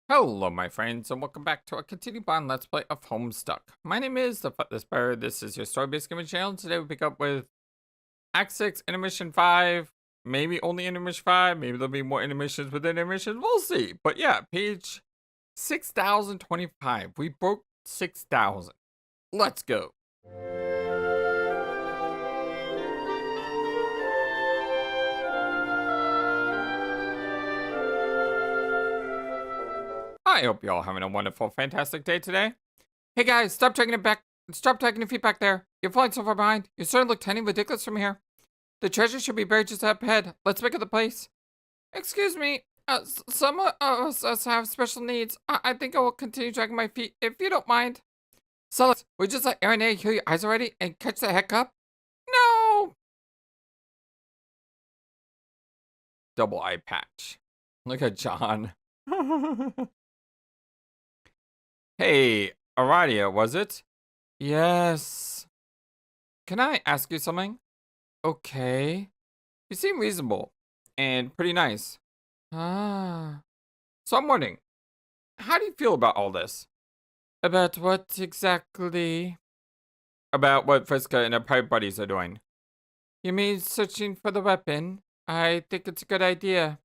Hello, my friends, and welcome back to a continued bond Let's Play of Homestuck. My name is the FlightlessBird. This is your story-based gaming channel. Today we pick up with Act 6, Intermission 5, maybe only Intermission 5, maybe there'll be more intermissions within Intermission, we'll see. But yeah, page 6025. We broke 6,000. Let's go. I hope you're all having a wonderful, fantastic day today. Hey guys, stop taking your feet back there. You're flying so far behind. You certainly look tiny ridiculous from here. The treasure should be buried just up ahead. Let's make it the place. Excuse me. Some of us have special needs. I think I will continue dragging my feet, if you don't mind. So we just let Aaron A heal your eyes already and catch the heck up? No! Double eye patch. Look at John. Hey, Aradia, was it? Yes. Can I ask you something? Okay. You seem reasonable and pretty nice. Ah. So I'm wondering, how do you feel about all this? About what exactly? About what Friska and her pirate buddies are doing. You mean searching for the weapon? I think it's a good idea.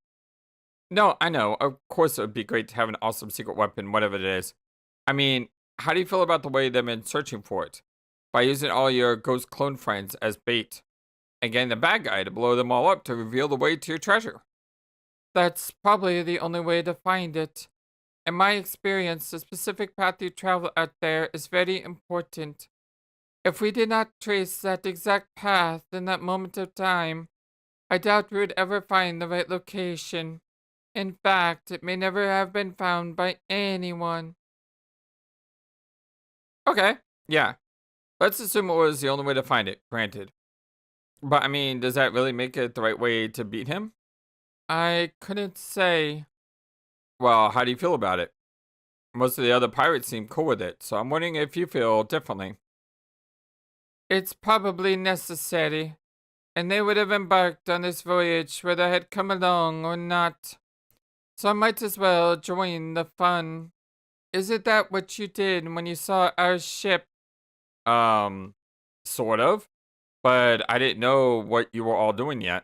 No, I know. Of course it would be great to have an awesome secret weapon, whatever it is. I mean, how do you feel about the way they've been searching for it? By using all your ghost clone friends as bait, and getting the bad guy to blow them all up to reveal the way to your treasure. That's probably the only way to find it. In my experience, the specific path you travel out there is very important. If we did not trace that exact path in that moment of time, I doubt we would ever find the right location. In fact, it may never have been found by anyone. Okay, yeah. Let's assume it was the only way to find it, granted. But I mean, does that really make it the right way to beat him? I couldn't say. Well, how do you feel about it? Most of the other pirates seem cool with it, so I'm wondering if you feel differently. It's probably necessary, and they would have embarked on this voyage whether I had come along or not. So I might as well join the fun. Isn't that what you did when you saw our ship? Sort of. But I didn't know what you were all doing yet.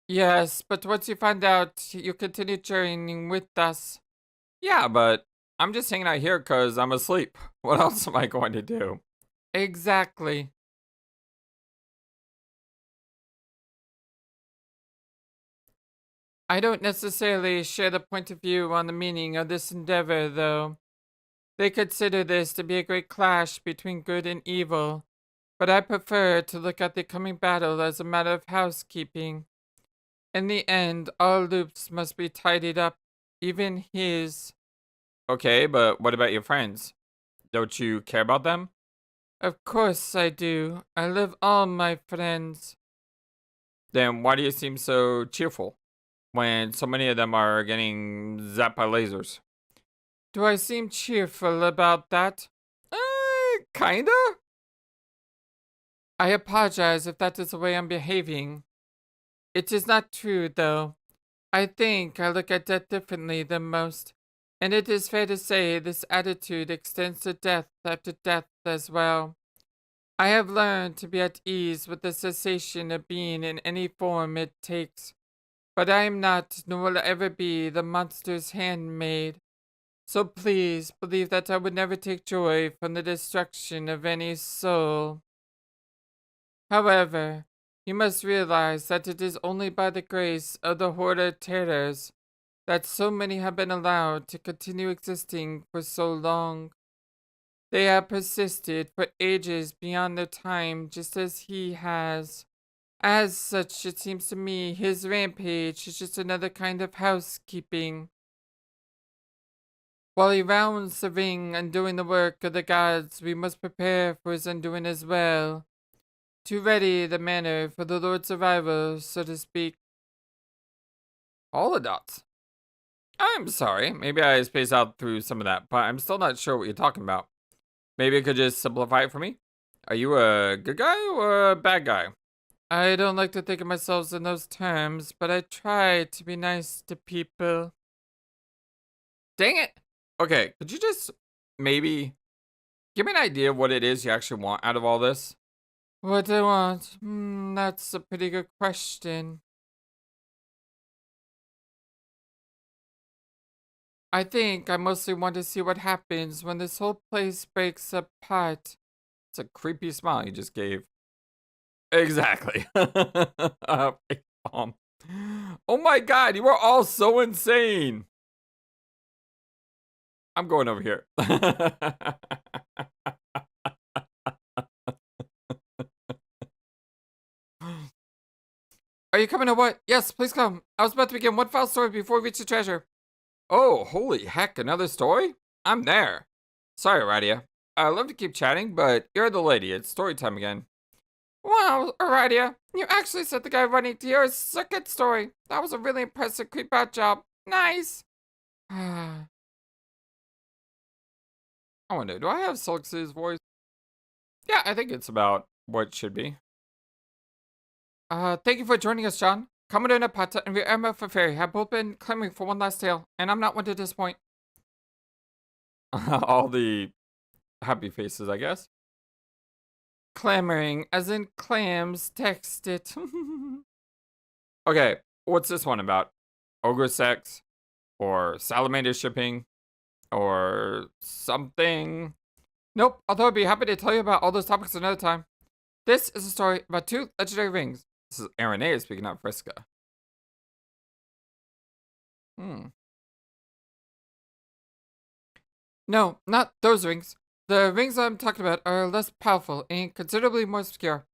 Yes, but once you find out, you continue journeying with us. Yeah, but I'm just hanging out here because I'm asleep. What else am I going to do? Exactly. I don't necessarily share the point of view on the meaning of this endeavor, though. They consider this to be a great clash between good and evil, but I prefer to look at the coming battle as a matter of housekeeping. In the end, all loops must be tidied up, even his. Okay, but what about your friends? Don't you care about them? Of course I do. I love all my friends. Then why do you seem so cheerful when so many of them are getting zapped by lasers? Do I seem cheerful about that? Kinda? I apologize if that is the way I'm behaving. It is not true, though. I think I look at death differently than most, and it is fair to say this attitude extends to death after death as well. I have learned to be at ease with the cessation of being in any form it takes, but I am not, nor will ever be, the monster's handmaid. So please believe that I would never take joy from the destruction of any soul. However, you must realize that it is only by the grace of the Horde of Terrors that so many have been allowed to continue existing for so long. They have persisted for ages beyond their time, just as he has. As such, it seems to me his rampage is just another kind of housekeeping. While he rounds the ring undoing the work of the gods, we must prepare for his undoing as well, to ready the manner for the Lord's arrival, so to speak. All the dots. I'm sorry, maybe I spaced out through some of that, but I'm still not sure what you're talking about. Maybe you could just simplify it for me? Are you a good guy or a bad guy? I don't like to think of myself in those terms, but I try to be nice to people. Dang it. Okay, could you just maybe give me an idea of what it is you actually want out of all this? What do I want? That's a pretty good question. I think I mostly want to see what happens when this whole place breaks apart. It's a creepy smile you just gave. Exactly. Fake bomb. Oh my god, you are all so insane. I'm going over here. Are you coming or what? Yes, please come. I was about to begin one final story before we reach the treasure. Oh, holy heck, another story? I'm there. Sorry, Aradia. I love to keep chatting, but you're the lady. It's story time again. Wow, Aradia, you actually set the guy running to your second story. That was a really impressive creep out job. Nice. I wonder, do I have Sulx's voice? Yeah, I think it's about what it should be. Thank you for joining us, John. Commodore Napata and Emma for Fairy have both been clamoring for one last tale, and I'm not one to disappoint. All the happy faces, I guess. Clamoring, as in clams, text it. Okay, what's this one about? Ogre sex? Or salamander shipping? Or something? Nope, although I'd be happy to tell you about all those topics another time. This is a story about two legendary rings. This is Aranea speaking, not Friska. No, not those rings. The rings I'm talking about are less powerful and considerably more obscure.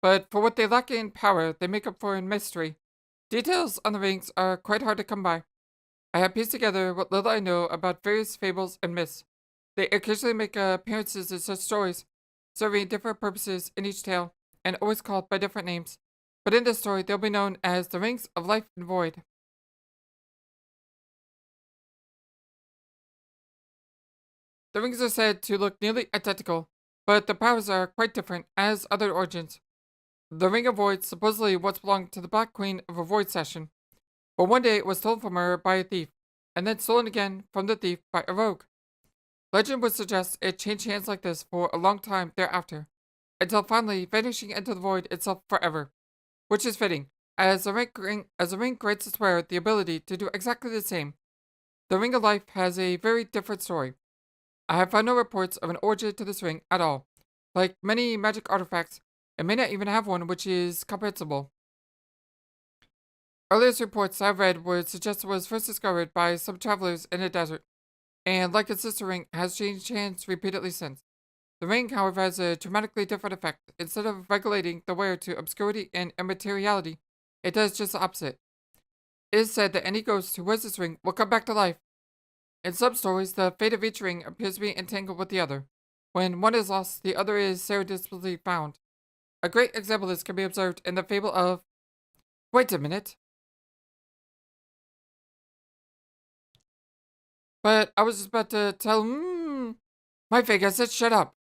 But for what they lack in power, they make up for in mystery. Details on the rings are quite hard to come by. I have pieced together what little I know about various fables and myths. They occasionally make appearances in such stories, serving different purposes in each tale, and always called by different names. But in this story, they'll be known as the Rings of Life and Void. The rings are said to look nearly identical, but the powers are quite different, as are their origins. The Ring of Void supposedly once belonged to the Black Queen of a Void Session, but one day it was stolen from her by a thief, and then stolen again from the thief by a rogue. Legend would suggest it changed hands like this for a long time thereafter, until finally vanishing into the void itself forever. Which is fitting, as the ring grants its wearer the ability to do exactly the same. The Ring of Life has a very different story. I have found no reports of an origin to this ring at all. Like many magic artifacts, it may not even have one which is comprehensible. Earliest reports I've read would suggest it was first discovered by some travelers in a desert, and like its sister ring, has changed hands repeatedly since. The ring, however, has a dramatically different effect. Instead of regulating the wearer to obscurity and immateriality, it does just the opposite. It is said that any ghost who wears this ring will come back to life. In some stories, the fate of each ring appears to be entangled with the other. When one is lost, the other is serendipitously found. A great example of this can be observed in the fable of... Wait a minute. But I was just about to tell... My fake, I said shut up.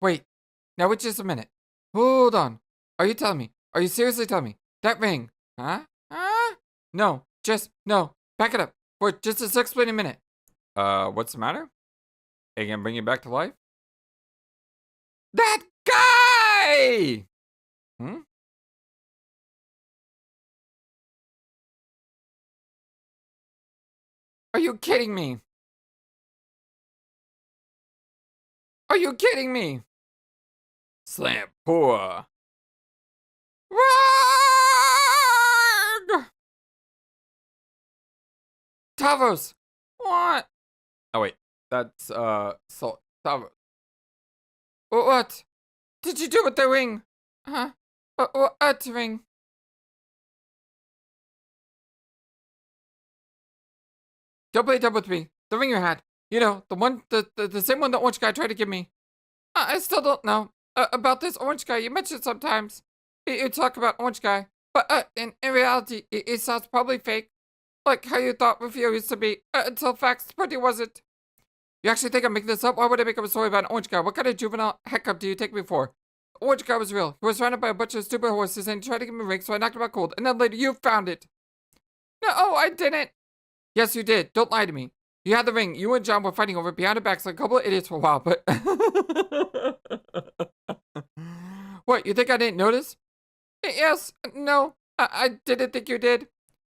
Wait. Now wait just a minute. Hold on. Are you telling me? Are you seriously telling me? That ring. Huh? Huh? No. Just... No. Back it up. For just a explaining minute. What's the matter? Are you gonna bring you back to life? That guy! Are you kidding me? Are you kidding me? Slam poor. Tavos! What? Oh wait, that's Tavos. What? Did you do with the ring? Huh? What ring? Don't play dumb with me. The ring you had. You know, the same one the orange guy tried to give me. I still don't know. About this orange guy you mentioned sometimes. You talk about orange guy. But, in reality, it sounds probably fake. Like how you thought Rufio used to be, until facts pretty wasn't. You actually think I'm making this up? Why would I make up a story about an orange guy? What kind of juvenile hiccup do you take me for? Orange guy was real. He was surrounded by a bunch of stupid horses and he tried to give me a ring, so I knocked him out cold. And then later you found it. No, I didn't. Yes, you did. Don't lie to me. You had the ring. You and John were fighting over it behind our backs like a couple of idiots for a while, but... What, you think I didn't notice? Yes, no, I didn't think you did.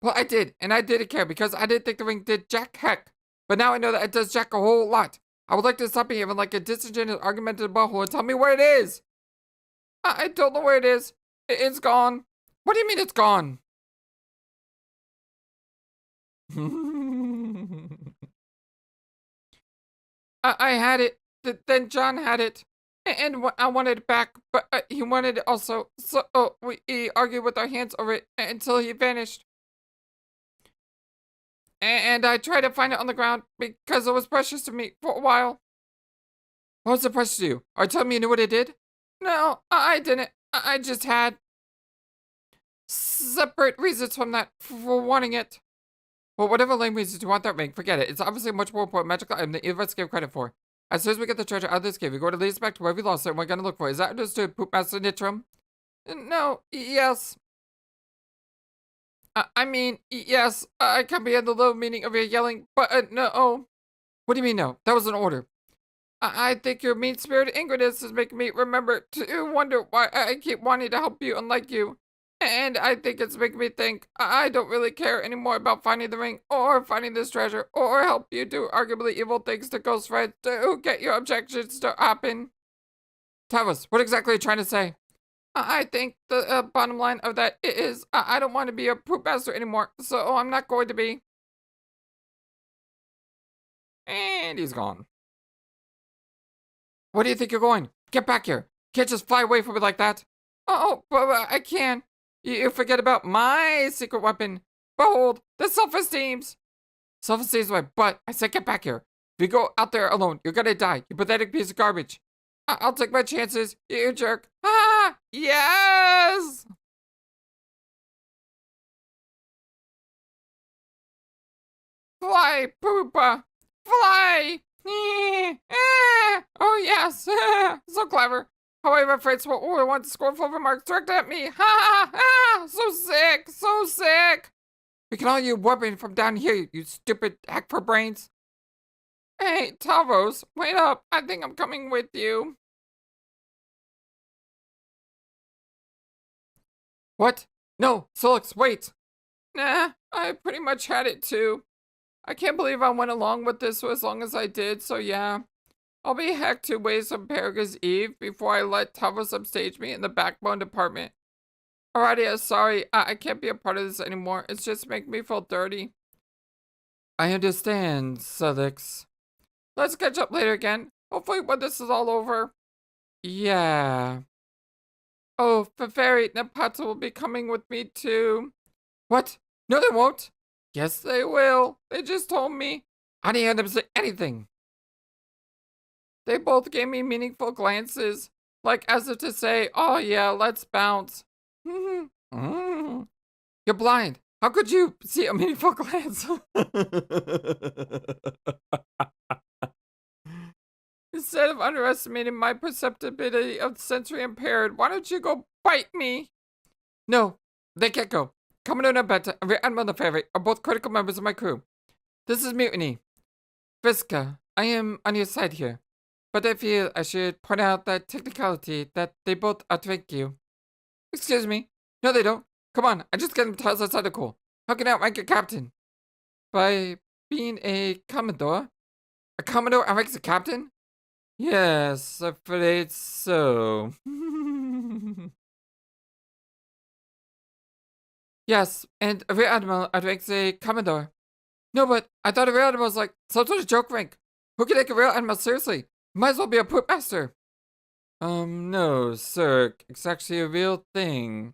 Well, I did, and I didn't care because I didn't think the ring did jack heck. But now I know that it does jack a whole lot. I would like to stop being even like a disingenuous, argumentative butthole and tell me where it is. I don't know where it is. It's gone. What do you mean it's gone? I had it. Then John had it. And I wanted it back, but he wanted it also. So we argued with our hands over it until he vanished. And I tried to find it on the ground because it was precious to me for a while. What was it precious to you? Are you telling me you knew what it did? No, I didn't. I just had separate reasons from that for wanting it. Well, whatever lame reasons you want that ring, forget it. It's obviously a much more important magical item than either of us gave credit for. As soon as we get the treasure out of this cave, we're going to lead us back to where we lost it and we're going to look for it. Is that understood, Poop Master Nitram? No, yes. I mean, yes, I comprehend the low meaning of your yelling, but no. What do you mean no? That was an order. I think your mean-spirited angriness is making me remember to wonder why I keep wanting to help you unlike you. And I think it's making me think I don't really care anymore about finding the ring or finding this treasure or help you do arguably evil things to ghost friends to get your objections to happen. Tell us, what exactly are you trying to say? I think the bottom line of that is I don't want to be a poop master anymore, so I'm not going to be. And he's gone. Where do you think you're going? Get back here. You can't just fly away from me like that. Oh, but I can. You forget about my secret weapon. Behold, the self-esteems. Self-esteem's my butt. I said get back here. If you go out there alone, you're gonna die. You pathetic piece of garbage. I'll take my chances, you jerk. Ah, yes! Fly, poopa. Fly! Oh, yes. So clever. However, I'm afraid someone will want scornful remarks directed at me. Ha ha! So sick! So sick! We can all use weapon from down here, you stupid hack for brains. Hey, Tavros, wait up. I think I'm coming with you. What? No, Solix, wait. Nah, I pretty much had it too. I can't believe I went along with this for as long as I did, so yeah. I'll be hecked 2 ways on Paragus Eve before I let Tavros upstage me in the backbone department. Alrighty, sorry, I can't be a part of this anymore. It's just making me feel dirty. I understand, Solix. Let's catch up later again. Hopefully when this is all over. Yeah. Oh, Fairy Napata will be coming with me too. What? No, they won't. Yes, they will. They just told me. I didn't hear them say anything. They both gave me meaningful glances, like as if to say, oh yeah, let's bounce. You're blind. How could you see a meaningful glance? Instead of underestimating my perceptibility of sensory impaired, why don't you go bite me? No, they can't go. Commodore Nabetta and Admiral Lefebvre are both critical members of my crew. This is mutiny. Visca, I am on your side here. But I feel I should point out that technicality that they both outrank you. Excuse me. No, they don't. Come on, I just get them to us outside the call. How can I outrank a captain? By being a commodore? A commodore outranks a captain? Yes, afraid so. Yes, and a rear admiral outranks a commodore. No, but I thought a rear admiral was like some sort of joke rank. Who can take a rear admiral seriously? Might as well be a poop master. No, sir. It's actually a real thing.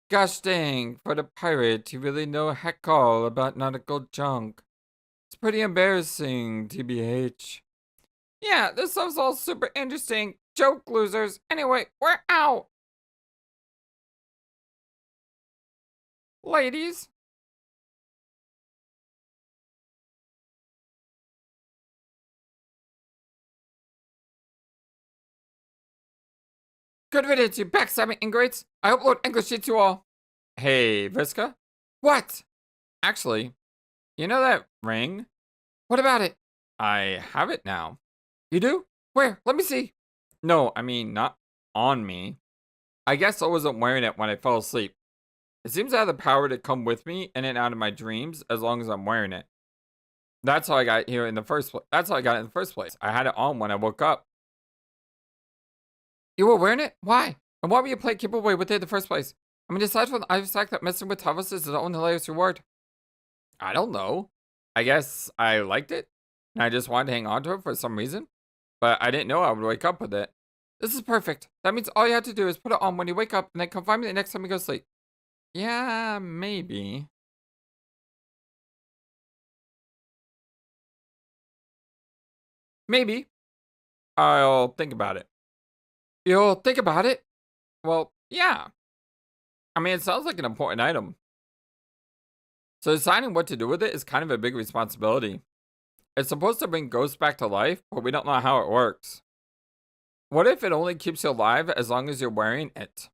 Gosh dang, for the pirate, you really know heck all about nautical junk. It's pretty embarrassing, TBH. Yeah, this stuff's all super interesting. Joke losers. Anyway, we're out. Ladies. Good riddance, you backstabbing ingrates. I hope Lord English eats you all. Hey, Visca? What? Actually, You know that ring? What about it? I have it now. You do? Where? Let me see. No, I mean, not on me. I guess I wasn't wearing it when I fell asleep. It seems to have the power to come with me in and out of my dreams as long as I'm wearing it. That's how I got here in the first place. That's how I got it in the first place. I had it on when I woke up. You were wearing it? Why? And why were you keep away with it in the first place? I mean, aside from the obvious fact that messing with Tavis is the only hilarious reward. I don't know. I guess I liked it, and I just wanted to hang on to it for some reason. But I didn't know I would wake up with it. This is perfect. That means all you have to do is put it on when you wake up and then come find me the next time you go to sleep. Yeah, maybe. Maybe. I'll think about it. You'll think about it? Well, yeah. I mean, it sounds like an important item. So deciding what to do with it is kind of a big responsibility. It's supposed to bring ghosts back to life, but we don't know how it works. What if it only keeps you alive as long as you're wearing it?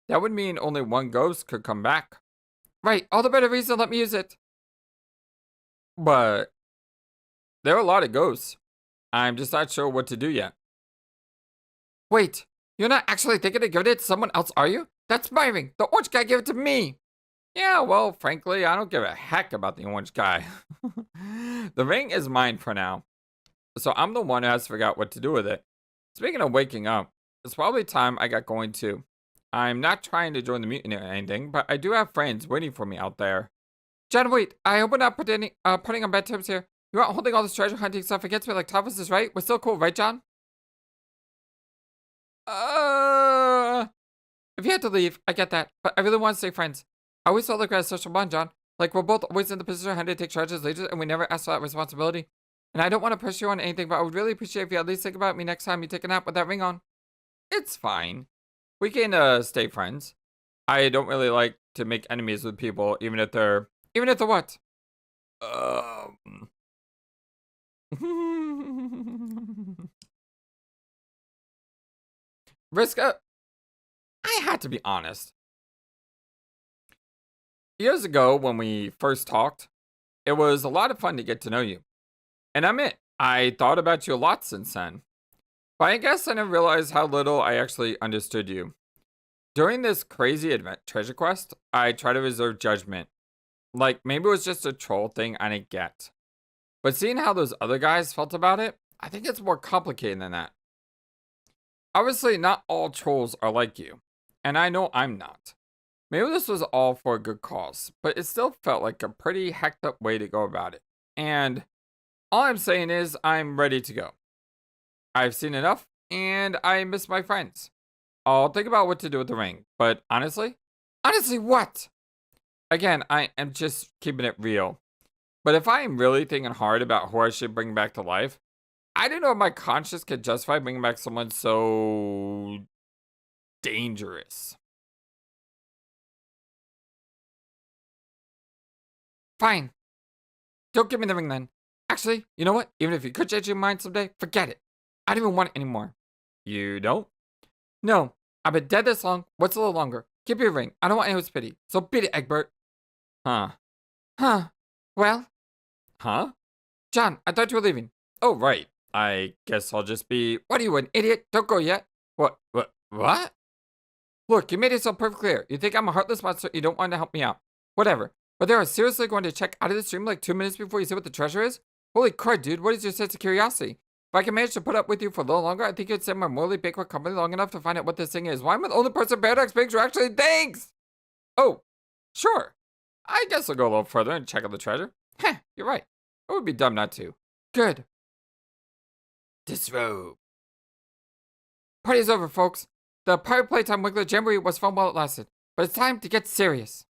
That would mean only one ghost could come back. Right, all the better reason let me use it. But there are a lot of ghosts. I'm just not sure what to do yet. Wait, you're not actually thinking of giving it to someone else, are you? That's my ring. The orange guy gave it to me. Yeah, well, frankly, I don't give a heck about the orange guy. The ring is mine for now. So I'm the one who has to figure out what to do with it. Speaking of waking up, it's probably time I got going too. I'm not trying to join the mutiny or anything, but I do have friends waiting for me out there. John, wait. I hope we're not putting on bad terms here. You aren't holding all this treasure hunting stuff against me like Tavis is, right? We're still cool, right, John? If you had to leave, I get that, but I really want to stay friends. I always felt like we had a social bond, John. Like we're both always in the position of having to take charge as leaders, and we never asked for that responsibility. And I don't want to push you on anything, but I would really appreciate if you at least think about me next time you take a nap with that ring on. It's fine. We can stay friends. I don't really like to make enemies with people, even if they're what? Riska, I had to be honest. Years ago, when we first talked, it was a lot of fun to get to know you. And I admit, I thought about you a lot since then. But I guess I never realized how little I actually understood you. During this crazy treasure quest, I try to reserve judgment. Like, maybe it was just a troll thing I didn't get. But seeing how those other guys felt about it, I think it's more complicated than that. Obviously, not all trolls are like you. And I know I'm not. Maybe this was all for a good cause, but it still felt like a pretty hacked up way to go about it. And all I'm saying is I'm ready to go. I've seen enough, and I miss my friends. I'll think about what to do with the ring, but honestly, What? again, I am just keeping it real. But if I am really thinking hard about who I should bring back to life, I don't know if my conscience could justify bringing back someone so dangerous. Fine. Don't give me the ring then. Actually, you know what? Even if you could change your mind someday, forget it. I don't even want it anymore. You don't? No, I've been dead this long. What's a little longer? Keep your ring. I don't want anyone's pity. So beat it, Egbert. Huh. Well? Huh? John, I thought you were leaving. Oh, right. I guess I'll just be... What are you, an idiot? Don't go yet. What? Look, you made yourself perfectly clear. You think I'm a heartless monster. You don't want to help me out. Whatever. But they are seriously going to check out of the stream like 2 minutes before you see what the treasure is? Holy crud, dude. What is your sense of curiosity? If I can manage to put up with you for a little longer, I think you'd stay my morally bankrupt company long enough to find out what this thing is. Why am I the only person Paradox Pigs who actually thinks? Oh, sure. I guess I'll go a little further and check out the treasure. Heh, you're right. It would be dumb not to. Good. Disrobe. Party's over, folks. The Pirate Playtime Wiggler Jamboree was fun while it lasted, but it's time to get serious.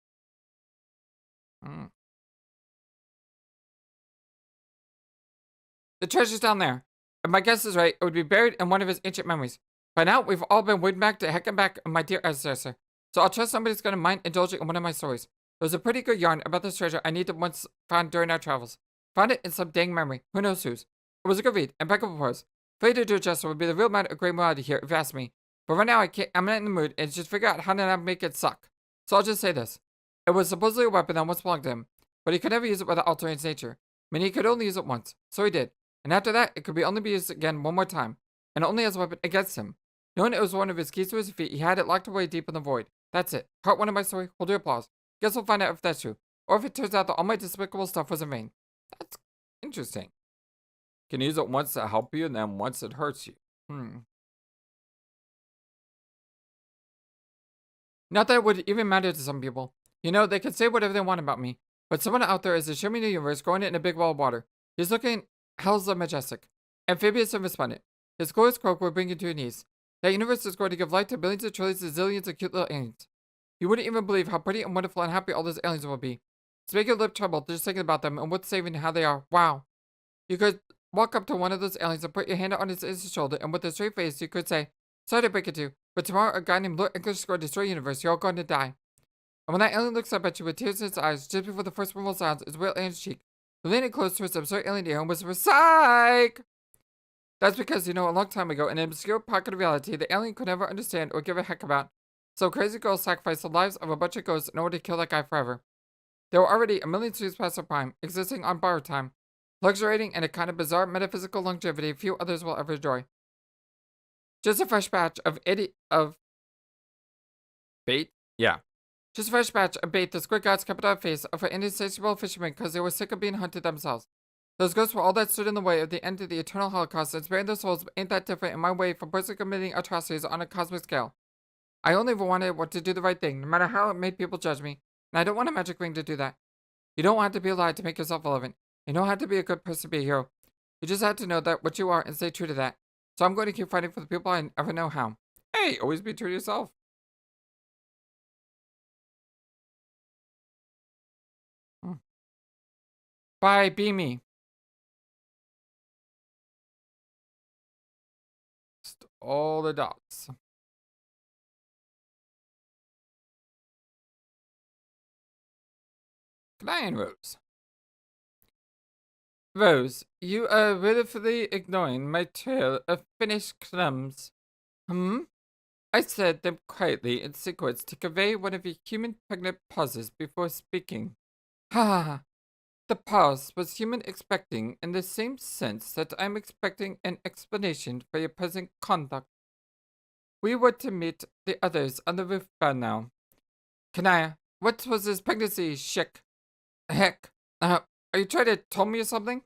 The treasure's down there. If my guess is right, it would be buried in one of his ancient memories. By now, we've all been waiting back to heck and back of my dear ancestor, so I'll trust somebody's gonna mind indulging in one of my stories. There's a pretty good yarn about this treasure I needed once found during our travels. Found it in some dang memory, who knows whose. It was a good read, impeccable prose. Failure to do justice would be the real matter of great morality here, if you ask me. But right now, I'm not in the mood, and just figure out how to not make it suck. So I'll just say this. It was supposedly a weapon that once belonged to him. but he could never use it without altering its nature. I mean, he could only use it once, so he did. And after that, it could only be used again one more time, and only as a weapon against him. Knowing it was one of his keys to his defeat, he had it locked away deep in the void. That's it. Part 1 of my story. Hold your applause. Guess we'll find out if that's true, or if it turns out that all my despicable stuff was in vain. That's interesting. Can use it once to help you, and then once it hurts you. Not that it would even matter to some people. You know, they could say whatever they want about me, but someone out there is assuming the universe, growing it in a big wall of water. He's looking hell's the majestic, amphibious and resplendent. His glorious croak will bring you to your knees. That universe is going to give life to billions of trillions of zillions of cute little aliens. You wouldn't even believe how pretty and wonderful and happy all those aliens will be. It's making your lip tremble just thinking about them and what's saving how they are. Wow. You could walk up to one of those aliens and put your hand on his shoulder, and with a straight face, you could say, "Sorry to break it to you, but tomorrow a guy named Lord English is going to destroy the universe. You're all going to die." And when that alien looks up at you with tears in his eyes, just before the first rumble sounds his real alien's cheek, you lean it close to his absurd alien ear and whisper, "Psych!" That's because, you know, a long time ago, in an obscure pocket of reality, the alien could never understand or give a heck about. So crazy girls sacrificed the lives of a bunch of ghosts in order to kill that guy forever. They were already a million years past their prime, existing on borrowed time, luxuriating in a kind of bizarre metaphysical longevity few others will ever enjoy. Just a fresh batch of bait? Yeah. Just a fresh batch of bait the squid gods kept on the face of an insatiable fishermen because they were sick of being hunted themselves. Those ghosts were all that stood in the way of the end of the eternal Holocaust, and sparing their souls ain't that different in my way from personally committing atrocities on a cosmic scale. I only ever wanted to do the right thing, no matter how it made people judge me, and I don't want a magic ring to do that. You don't have to be alive to make yourself relevant. You don't have to be a good person to be a hero. You just have to know that what you are and stay true to that. So I'm going to keep fighting for the people I never know how. Hey, always be true to yourself. Bye, be me. Just all the dots. Kanaya and Rose. Rose, you are willfully ignoring my trail of finished crumbs. I said them quietly in sequence to convey one of your human pregnant pauses before speaking. Ha ha ha. The pause was human expecting in the same sense that I'm expecting an explanation for your present conduct. We were to meet the others on the roof by now. Kanaya, what was this pregnancy heck? Are you trying to tell me something?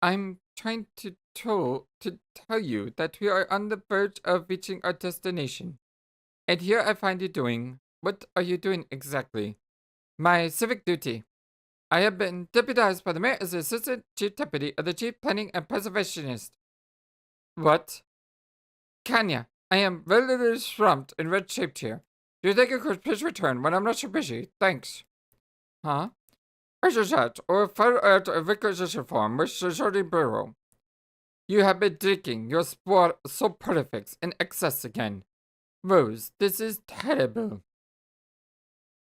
I'm trying to tell you that we are on the verge of reaching our destination. And here I find you doing. What are you doing exactly? My civic duty. I have been deputized by the mayor as the assistant chief deputy of the chief planning and preservationist. What? Kanya, I am really swamped and red-shaped here. Do you think you could please return when I'm not so busy? Thanks. Huh? That, or file out a requisition form with the Zoning Bureau. You have been drinking your sport so perfect in excess again. Rose, this is terrible.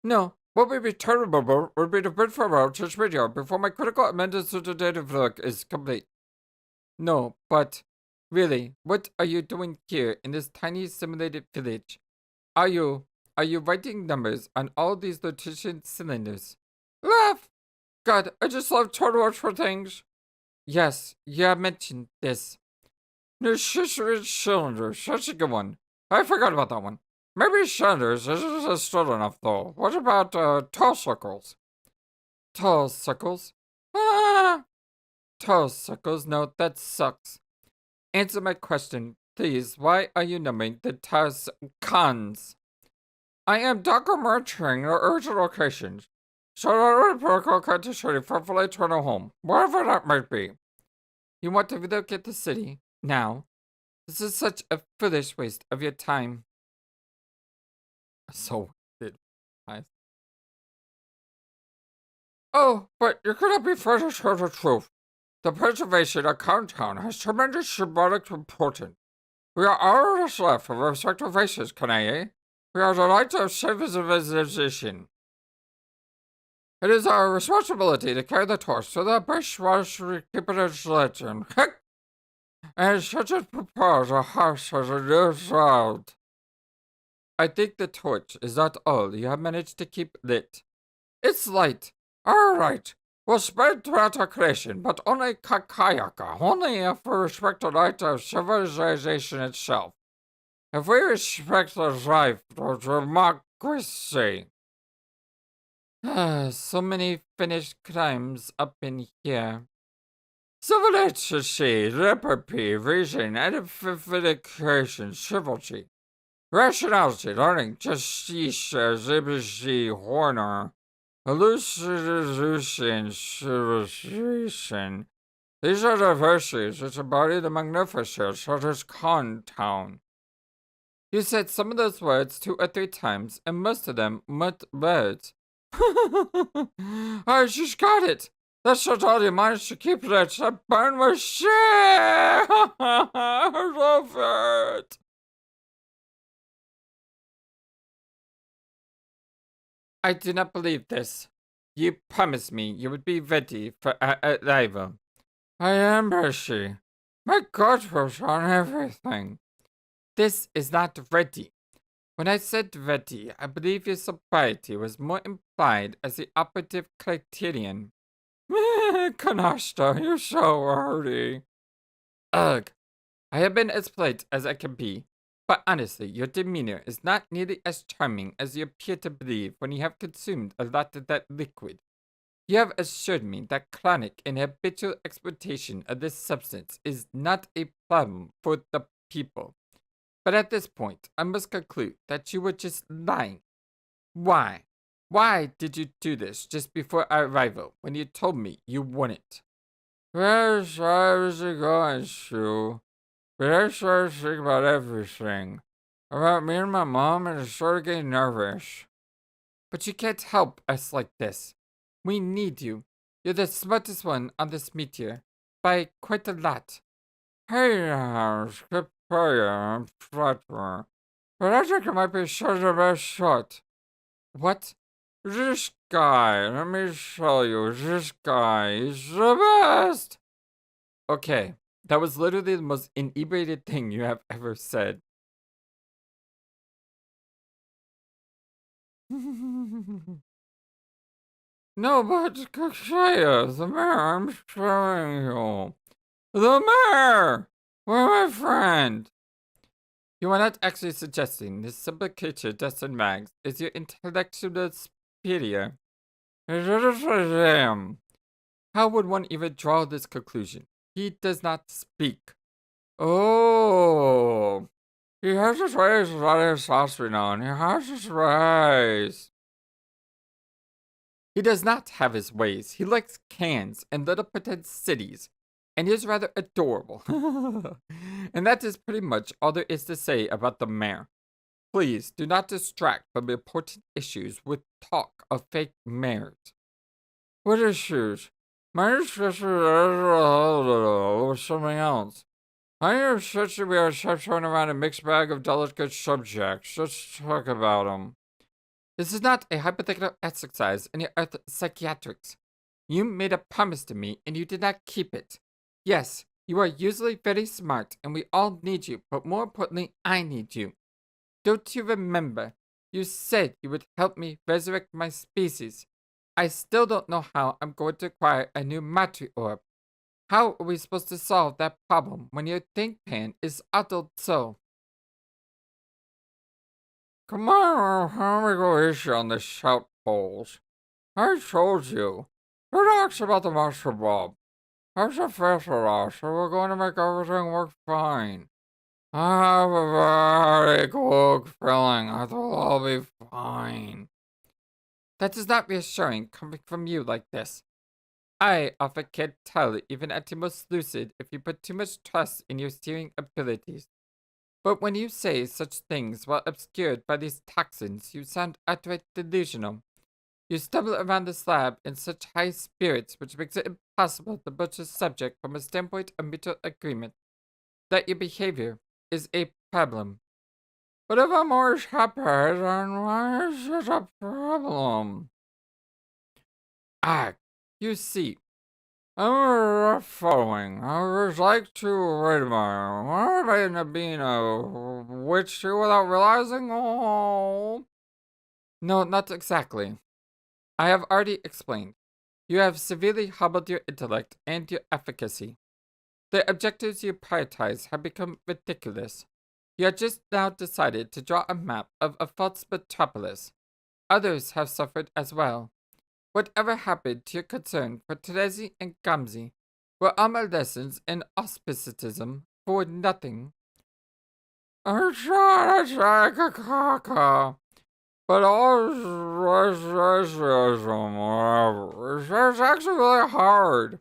No, what would be terrible would be to print for this video before my critical amendments to the data work is complete. No, but really, what are you doing here in this tiny simulated village? Are you writing numbers on all these nutrition cylinders? Laugh! God, I just love tutorials for things. Yes, you have mentioned this. Nutrition cylinders, such a good one. I forgot about that one. Maybe cylinders isn't still enough though. What about tall circles? Tall circles? Ah! Tall circles? No, that sucks. Answer my question, please. Why are you numbering the cons? I am documenting the urgent locations. So that protocol condition for full eternal home, wherever that might be. You want to relocate the city now? This is such a foolish waste of your time. So it. Oh, but you cannot be further to the truth. The preservation of Town has tremendous symbolic importance. We are all that's left of our respective races, Kanaya. We are the light of civilization. It is our responsibility to carry the torch so that Bush was to keep it as legend. And such a propose a house as a new child. I think the torch is not all you have managed to keep lit. It's light, Alright, we'll spread throughout our creation, but only Kakayaka, only if we respect the right of civilization itself. If we respect the right of democracy. So many finished crimes up in here. Civility, liberty, reason, edification, chivalry, rationality, learning, justice, ZBC, honor, elucidation, civilization. These are the virtues which embody the magnificence of this town. You said some of those words 2 or 3 times, and most of them weren't words. I just got it. That's what all you managed to keep that burn was shit. I love it. I do not believe this. You promised me you would be ready for arrival. I am, Hershey. My God was on everything. This is not ready. When I said ready, I believe your sobriety was more implied as the operative criterion. Kanasta, you're so early. Ugh. I have been as polite as I can be, but honestly, your demeanor is not nearly as charming as you appear to believe when you have consumed a lot of that liquid. You have assured me that chronic and habitual exploitation of this substance is not a problem for the people. But at this point, I must conclude that you were just lying. Why? Why did you do this just before our arrival when you told me you wouldn't? Yes, I was going to. But I started to think about everything. About me and my mom, and I started getting nervous. But you can't help us like this. We need you. You're the smartest one on this meteor. By quite a lot. Hey now, skip prayer and flatware. But I think it might be such a best shot. What? This guy, let me tell you, this guy is the best! Okay, that was literally the most inebriated thing you have ever said. No, but Kakshaya, the mayor, I'm telling you. The mayor! We're my friend! You are not actually suggesting this simple creature dressed in rags is your intellectual superior. It is him. How would one even draw this conclusion? He does not speak. Oh, he has his ways of letting his sauce be known. He has his ways. He does not have his ways. He likes cans and little pretend cities, and is rather adorable. And that is pretty much all there is to say about the mayor. Please do not distract from important issues with talk of fake mayors. What issues? My discussion was something else. I am such to be throwing around a mixed bag of delicate subjects. Let's talk about them. This is not a hypothetical exercise in your earth psychiatrics. You made a promise to me and you did not keep it. Yes, you are usually very smart and we all need you, but more importantly, I need you. Don't you remember? You said you would help me resurrect my species. I still don't know how I'm going to acquire a new Matri orb. How are we supposed to solve that problem when your think pan is addled so? Come on, how we go issue on the shout polls. I told you. Relax about the master Bob. Have some faith with us, so we're going to make everything work fine. I have a very good feeling that it'll all be fine. That is not reassuring coming from you like this. I often can't tell, even at the most lucid, if you put too much trust in your steering abilities. But when you say such things while obscured by these toxins, you sound outright delusional. You stumble around the slab in such high spirits, which makes it impossible to broach the subject from a standpoint of mutual agreement, that your behavior is a problem. But if I'm always happy, then why is it a problem? Ah, you see, I'm following. I would like to wait a minute. Why would I end up being a witch too without realizing? Oh. No, not exactly. I have already explained. You have severely hobbled your intellect and your efficacy. The objectives you prioritize have become ridiculous. You have just now decided to draw a map of a false metropolis. Others have suffered as well. Whatever happened to your concern for Terezi and Gamzi were all my lessons in auspicitism for nothing. I tried, Kaka, but all it's actually really hard.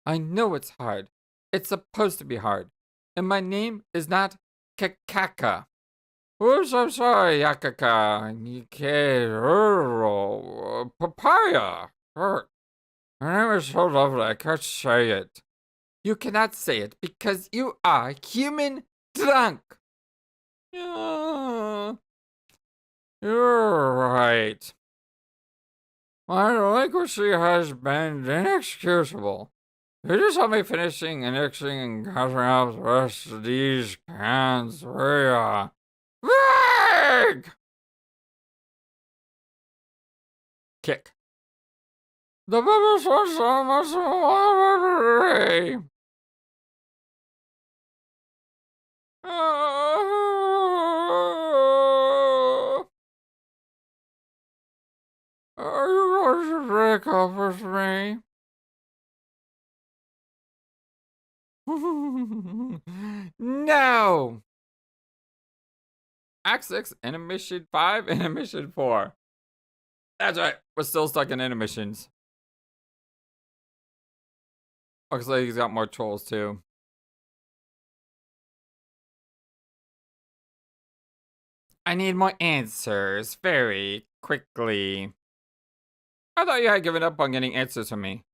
I know it's hard. It's supposed to be hard. And my name is not Kakaka. Oops, I'm sorry, Yakaka. You can't papaya. My name is so lovely, I can't say it. You cannot say it because you are human drunk. Yeah, you're right. My delinquency has been inexcusable. You just help me finishing and mixing and cutting out the rest of these cans. Big! Kick. The baby so much more. Are you going to break up with me? No! Act 6, Intermission 5, Intermission 4. That's right, we're still stuck in intermissions. Looks like he's got more trolls too. I need more answers very quickly. I thought you had given up on getting answers from me.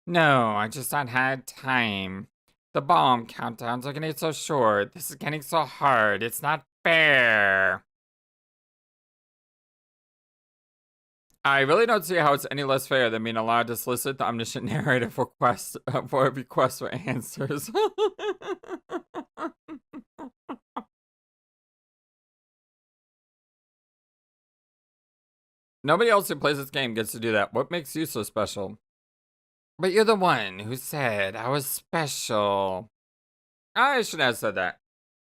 No, I just not had time. The bomb countdowns are getting so short. This is getting so hard. It's not fair. I really don't see how it's any less fair than being allowed to solicit the omniscient narrator for a request for answers. Nobody else who plays this game gets to do that. What makes you so special? But you're the one who said I was special. I should have said that.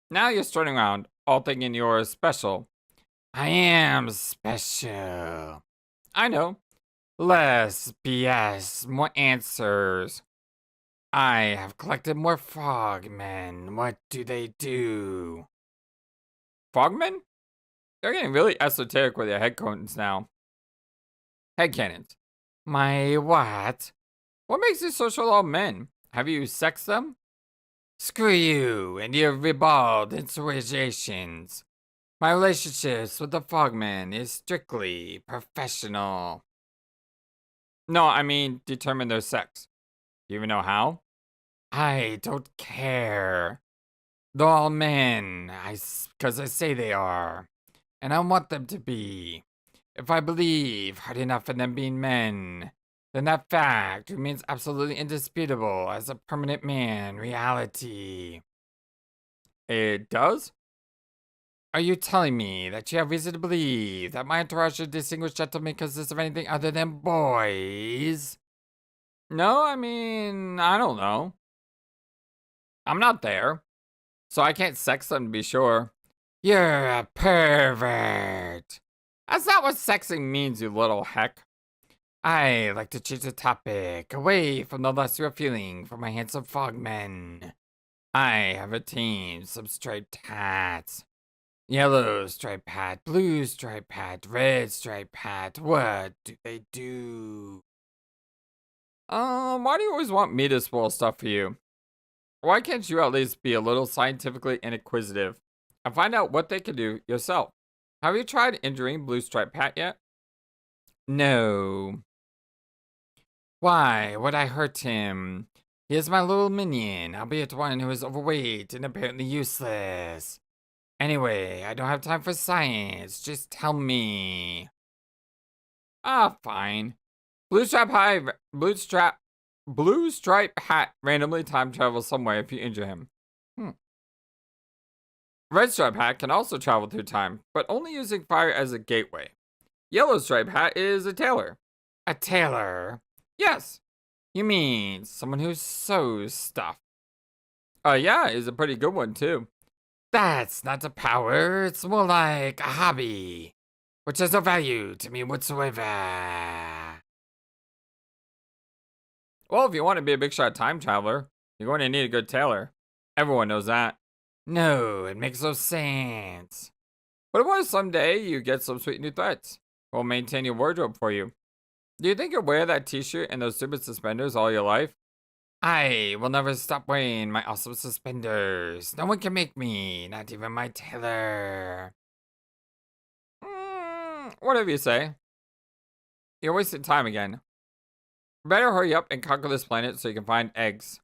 Now you're strutting around, all thinking you're special. I am special. I know. Less BS, more answers. I have collected more frogmen. What do they do? Frogmen? They're getting really esoteric with their headcanons now. Headcanons. My what? What makes you so sure all men? Have you sexed them? Screw you and your ribald insinuations. My relationships with the frogmen is strictly professional. No, I mean determine their sex. Do you even know how? I don't care. They're all men, because I say they are. And I want them to be. If I believe hard enough in them being men, then that fact remains absolutely indisputable as a permanent man reality. It does? Are you telling me that you have reason to believe that my entourage of distinguished gentlemen consists of anything other than boys? No, I mean, I don't know. I'm not there, so I can't sex them to be sure. You're a pervert. That's not what sexing means, you little heck. I like to change the topic away from the lust you're feeling for my handsome frogmen. I have attained some striped hats. Yellow striped hat, blue striped hat, red striped hat. What do they do? Why do you always want me to spoil stuff for you? Why can't you at least be a little scientifically inquisitive and find out what they can do yourself? Have you tried injuring Blue Stripe Hat yet? No. Why would I hurt him? He is my little minion, albeit one who is overweight and apparently useless. Anyway, I don't have time for science. Just tell me. Ah, fine. Blue Stripe Hat randomly time travels somewhere if you injure him. Red Stripe Hat can also travel through time, but only using fire as a gateway. Yellow Stripe Hat is a tailor. A tailor? Yes. You mean someone who sews stuff? Yeah, is a pretty good one too. That's not a power, it's more like a hobby, which has no value to me whatsoever. Well, if you want to be a big shot time traveler, you're going to need a good tailor. Everyone knows that. No, it makes no sense. But what if someday you get some sweet new threads? We'll maintain your wardrobe for you. Do you think you'll wear that t-shirt and those stupid suspenders all your life? I will never stop wearing my awesome suspenders. No one can make me, not even my tailor. Whatever you say. You're wasting time again. Better hurry up and conquer this planet so you can find eggs.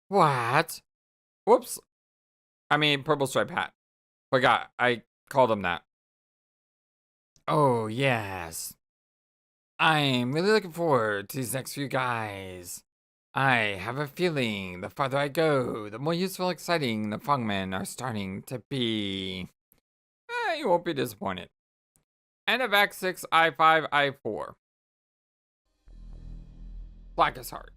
What? Whoops. I mean, purple stripe hat. Forgot, I called him that. Oh, yes. I'm really looking forward to these next few guys. I have a feeling the farther I go, the more useful and exciting the frogmen are starting to be. You won't be disappointed. End of Act 6, I-5, I-4. Blackest Heart.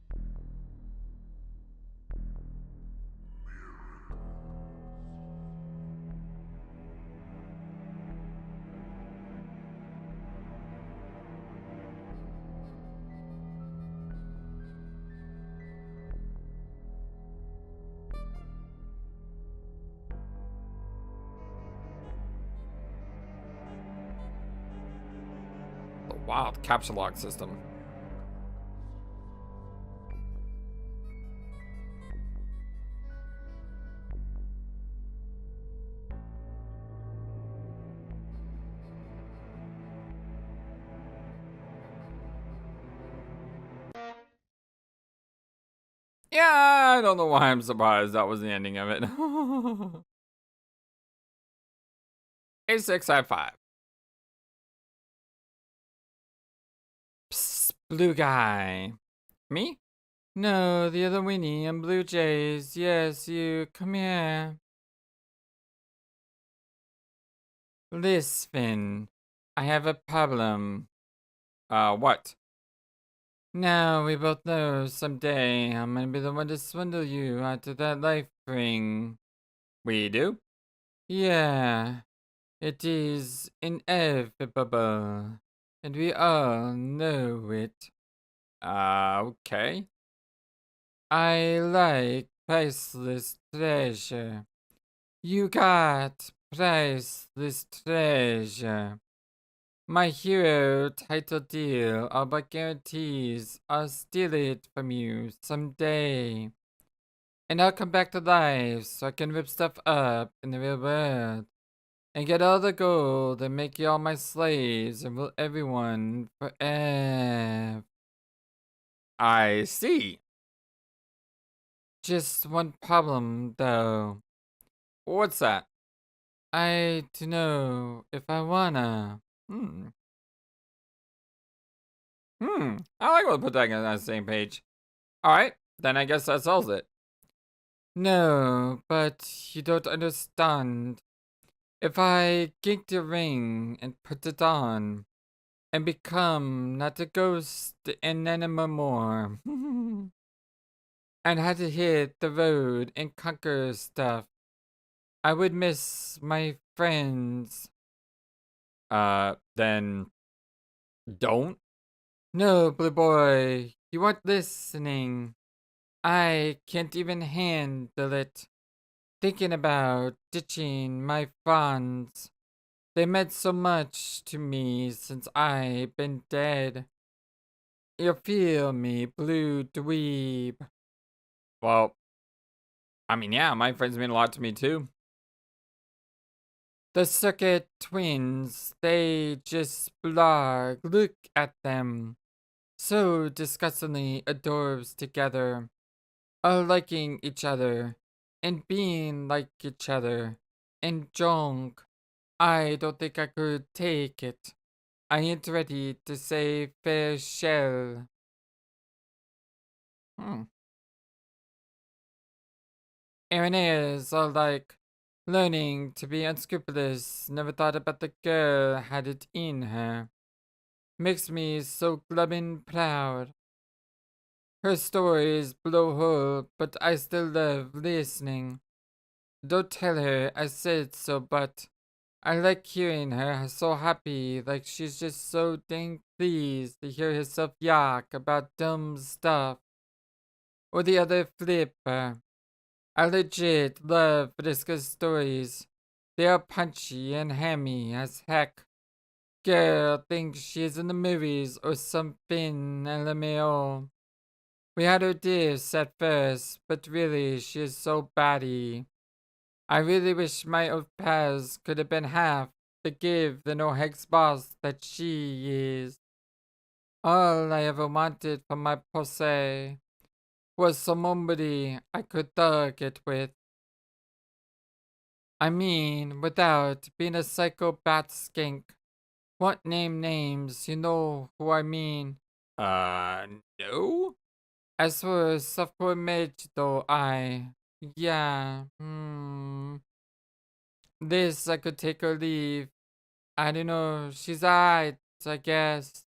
The wild capture lock system. Yeah, I don't know why I'm surprised that was the ending of it. A6, I-5. Psst, blue guy. Me? No, the other Winnie and Blue Jays. Yes, you. Come here. Listen, I have a problem. What? Now we both know someday I'm gonna be the one to swindle you out of that life ring. We do? Yeah, it is inevitable, and we all know it. Okay. I like priceless treasure. You got priceless treasure. My hero title deal all but guarantees I'll steal it from you someday. And I'll come back to life so I can rip stuff up in the real world. And get all the gold and make you all my slaves and rule everyone forever. I see. Just one problem though. What's that? I don't know if I wanna. I like when the protagonist on the same page. Alright, then I guess that solves it. No, but you don't understand. If I get the ring and put it on, and become not a ghost and anima more, and had to hit the road and conquer stuff, I would miss my friends. Then don't? No, blue boy, you aren't listening. I can't even handle it. Thinking about ditching my friends. They meant so much to me since I've been dead. You feel me, blue dweeb? Well, I mean, yeah, my friends mean a lot to me too. The circuit twins, they just blog. Look at them. So disgustingly adorbs together. All liking each other. And being like each other. And drunk. I don't think I could take it. I ain't ready to say farewell. Irenaeus are like learning to be unscrupulous. Never thought about the girl had it in her. Makes me so glubbin' proud. Her stories blow her, but I still love listening. Don't tell her I said so, but I like hearing her so happy, like she's just so dang pleased to hear herself yak about dumb stuff. Or the other flip. I legit love Vriska's stories. They are punchy and hammy as heck. Girl thinks she's in the movies or something, LMAO. We had her diss at first, but really, she is so batty. I really wish my old pals could have been half the give the no hex boss that she is. All I ever wanted from my posse was somebody I could thug it with. I mean, without being a psychopath skink. What names, you know who I mean. No? As for software mage though, yeah, this I could take or leave. I don't know, she's alright, I guess.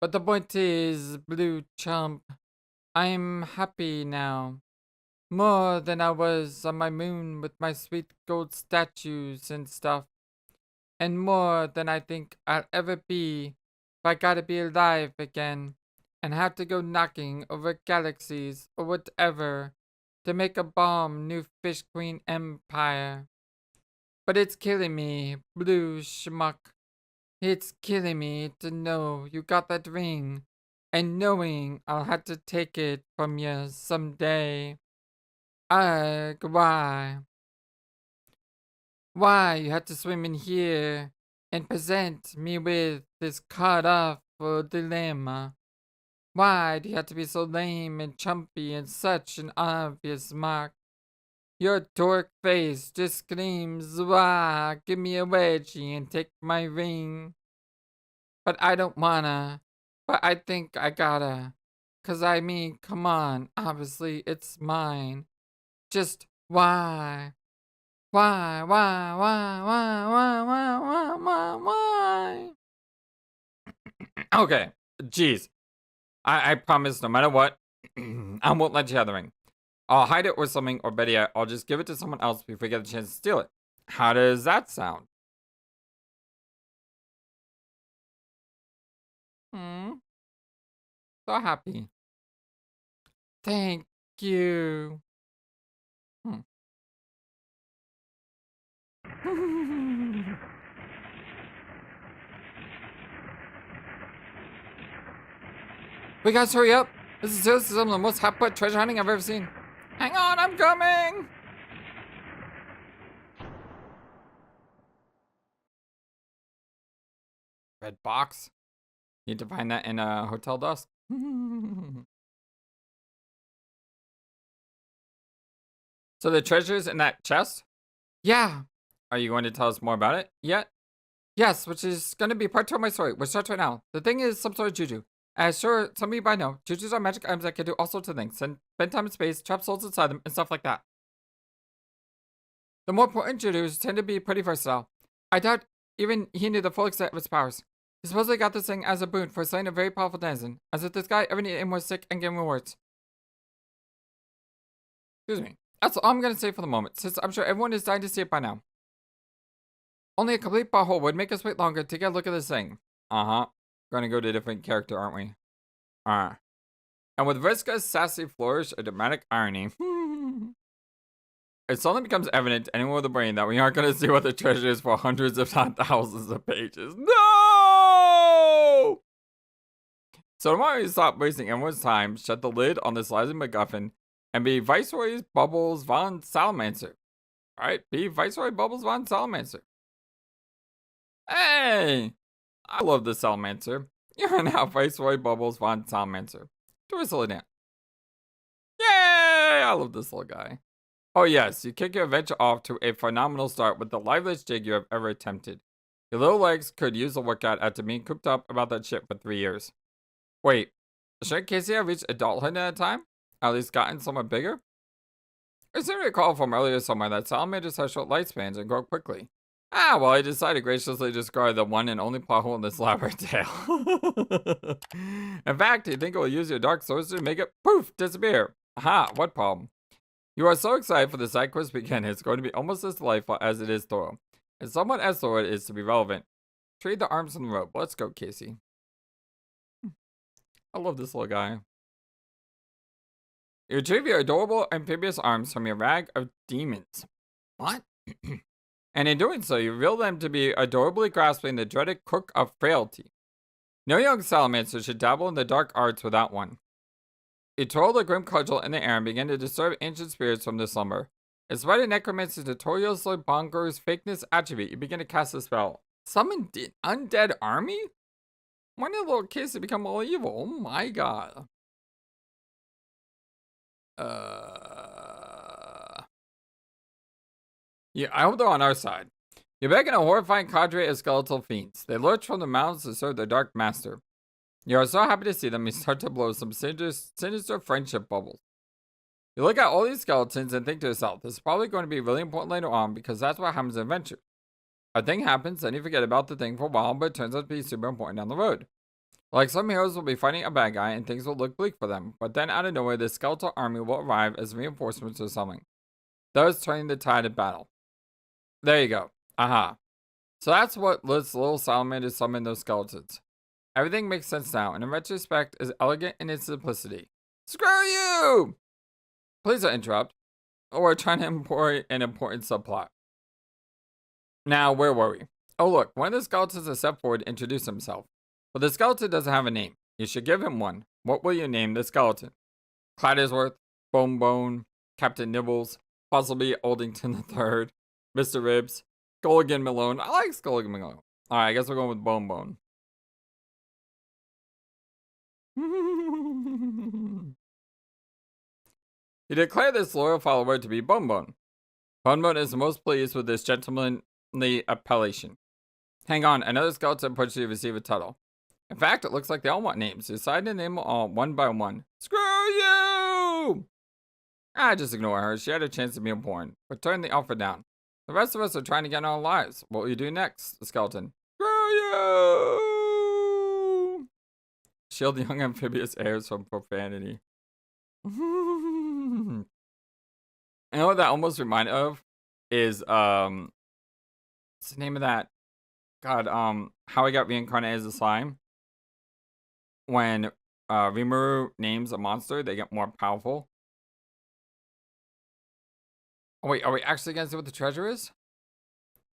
But the point is, Blue Chump, I'm happy now. More than I was on my moon with my sweet gold statues and stuff. And more than I think I'll ever be if I gotta be alive again and have to go knocking over galaxies or whatever to make a bomb new Fish Queen Empire. But it's killing me, Blue Schmuck. It's killing me to know you got that ring and knowing I'll have to take it from you someday. Ugh, why? Why you had to swim in here and present me with this cut off dilemma? Why do you have to be so lame and chumpy and such an obvious mark? Your dork face just screams, wah, give me a wedgie and take my ring. But I don't wanna, but I think I gotta. 'Cause I mean, come on, obviously it's mine. Just why? Why? Okay, jeez. I promise no matter what, I won't let you have the ring. I'll hide it or something, or better yet, I'll just give it to someone else before we get a chance to steal it. How does that sound? Hmm, so happy. Thank you. We guys hurry up. This is seriously some of the most hot-put treasure hunting I've ever seen. Hang on, I'm coming. Red box? Need to find that in a hotel desk. So the treasure's in that chest? Yeah. Are you going to tell us more about it yet? Yes, which is going to be part 2 of my story, which starts right now. The thing is some sort of JuJu. As sure some of you might know, JuJus are magic items that can do all sorts of things, and spend time in space, trap souls inside them, and stuff like that. The more important JuJus tend to be pretty versatile. I doubt even he knew the full extent of its powers. He supposedly got this thing as a boon for slaying a very powerful denizen, as if this guy ever needed any more sick and game rewards. Excuse me. That's all I'm gonna say for the moment, since I'm sure everyone is dying to see it by now. Only a complete butthole would make us wait longer to get a look at this thing. Uh-huh. Gonna go to a different character, aren't we? And with Vriska's sassy flourish of dramatic irony, it suddenly becomes evident to anyone with a brain that we aren't gonna see what the treasure is for hundreds if not thousands of pages. No! So tomorrow we stop wasting everyone's time, shut the lid on this Liza MacGuffin, and be Viceroy's Bubbles von Salamander. Alright, be Viceroy Bubbles von Salamander. Hey! I love the Salamander. You're now Viceroy Bubbles von Salamander. Do a silly dance. Yay! I love this little guy. Oh yes, you kick your adventure off to a phenomenal start with the liveliest jig you have ever attempted. Your little legs could use a workout after being cooped up about that shit for 3 years. Wait, shouldn't Casey have reached adulthood at a time? At least gotten somewhat bigger? I seem to recall from earlier somewhere that salamanders have short lifespans and grow quickly. Ah, well, I decided to graciously discard the one and only plot hole in this elaborate tale. In fact, you think it will use your dark sorcery to make it, poof, disappear. Aha, what problem? You are so excited for the side quest to begin, it's going to be almost as delightful as it is thorough. And somewhat as thorough it is to be relevant. Trade the arms from the rope. Let's go, Casey. I love this little guy. You retrieve your adorable amphibious arms from your rag of demons. What? And in doing so, you reveal them to be adorably grasping the dreaded crook of frailty. No young salamander should dabble in the dark arts without one. You twirl the grim cudgel in the air and begin to disturb ancient spirits from their slumber. In spite of necromancer's notoriously bonkers fakeness attribute, you begin to cast a spell. Summon undead army? When did little kids become all evil? Oh my god. Yeah, I hope they're on our side. You're back in a horrifying cadre of skeletal fiends. They lurch from the mountains to serve their dark master. You are so happy to see them, you start to blow some sinister friendship bubbles. You look at all these skeletons and think to yourself, this is probably going to be really important later on because that's what happens in adventure. A thing happens, then you forget about the thing for a while, but it turns out to be super important down the road. Like some heroes will be fighting a bad guy and things will look bleak for them, but then out of nowhere, this skeletal army will arrive as reinforcements or something, thus turning the tide of battle. There you go. Aha. So that's what lets little salamander summon those skeletons. Everything makes sense now, and in retrospect is elegant in its simplicity. Screw you! Please don't interrupt. We're trying to import an important subplot. Now, where were we? Oh look, one of the skeletons has stepped forward to introduce himself. But the skeleton doesn't have a name. You should give him one. What will you name the skeleton? Claddersworth, Bone, Captain Nibbles, possibly Oldington III, Mr. Ribs, Skulligan Malone. I like Skulligan Malone. Alright, I guess we're going with Bone. You declare this loyal follower to be Bone. Bone is the most pleased with this gentlemanly appellation. Hang on, another skeleton approaches you to receive a title. In fact, it looks like they all want names. Decide to name them all one by one. Screw you! Just ignore her. She had a chance to be important, but turn the offer down. The rest of us are trying to get on our lives. What will you do next? The skeleton. Screw you! Shield young amphibious heirs from profanity. You know what that almost reminded of? Is, what's the name of that? God, how I got reincarnated as a slime. When Rimuru names a monster, they get more powerful. Oh wait, are we actually gonna see what the treasure is?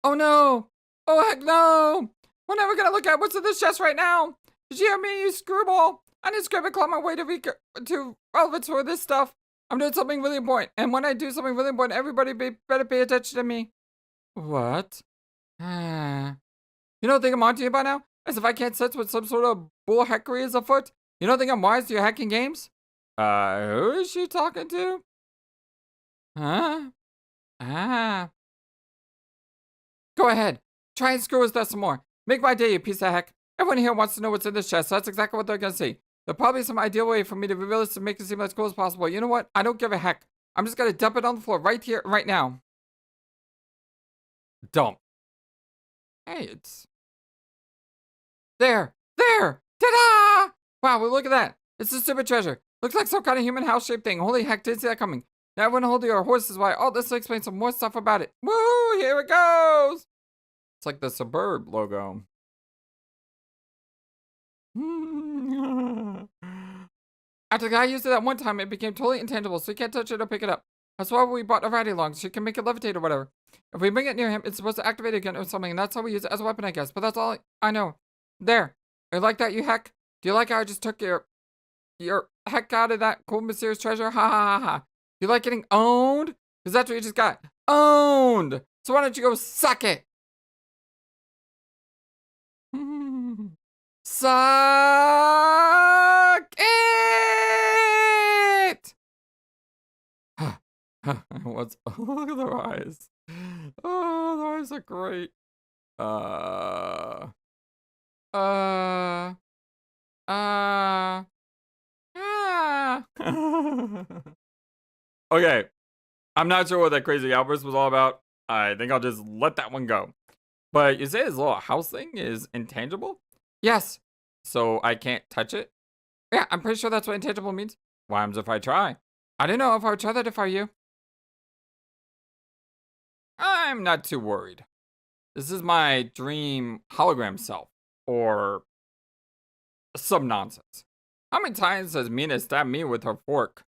Oh no! Oh heck no! We're never gonna look at what's in this chest right now! Did you hear me, you screwball? I need to scrape and claw my way to relevance for this stuff. I'm doing something really important, and when I do something really important, everybody better pay attention to me. What? You don't think I'm onto you by now? As if I can't sense what some sort of bullheckery is afoot? You don't think I'm wise to your hacking games? Who is she talking to? Huh? Go ahead. Try and screw us that some more. Make my day, you piece of heck. Everyone here wants to know what's in this chest, so that's exactly what they're gonna see. There'll probably be some ideal way for me to reveal this to make it seem as cool as possible. You know what? I don't give a heck. I'm just gonna dump it on the floor right here, right now. Dump. Hey, it's... There! Ta-da! Wow, well, look at that. It's a stupid treasure. Looks like some kind of human house-shaped thing. Holy heck, didn't see that coming. Now everyone hold your horses while all this explains some more stuff about it. Woo! Here it goes! It's like the Suburb logo. After the guy used it that one time, it became totally intangible, so he can't touch it or pick it up. That's why we bought a ratty along, so she can make it levitate or whatever. If we bring it near him, it's supposed to activate again or something, and that's how we use it as a weapon, I guess. But that's all I know. There. You like that, you heck? Do you like how I just took your heck out of that cool mysterious treasure? Ha ha ha ha. You like getting owned? Because that's what you just got. Owned! So why don't you go suck it? Suck it! What's look at their eyes. Oh, their eyes are great. Okay. I'm not sure what that crazy outburst was all about. I think I'll just let that one go. But you say his little house thing is intangible? Yes. So I can't touch it? Yeah, I'm pretty sure that's what intangible means. What happens if I try? I don't know if I would try that if I were you. I'm not too worried. This is my dream hologram self. Or some nonsense. How many times has Mina stabbed me with her fork?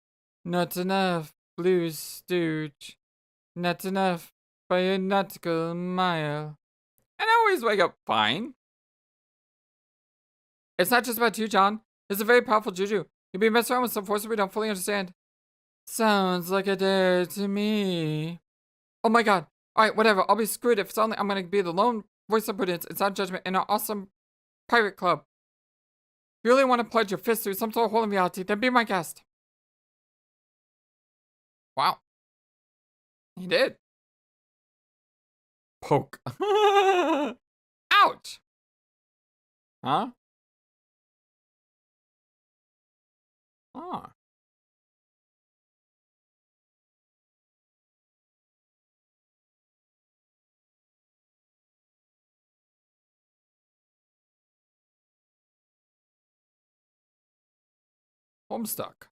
Not enough, Blue Stooge. Not enough by a nautical mile. And I always wake up fine. It's not just about you, John. It's a very powerful JuJu. You'll be messing around with some forces we don't fully understand. Sounds like a dare to me. Oh my god. Alright, whatever. I'll be screwed if suddenly I'm gonna be the lone voice of prudence and sound judgment in our awesome pirate club. If you really want to pledge your fist through some sort of hole in reality, then be my guest. Wow. He did. Poke. Ouch. Huh? Ah. Homestuck.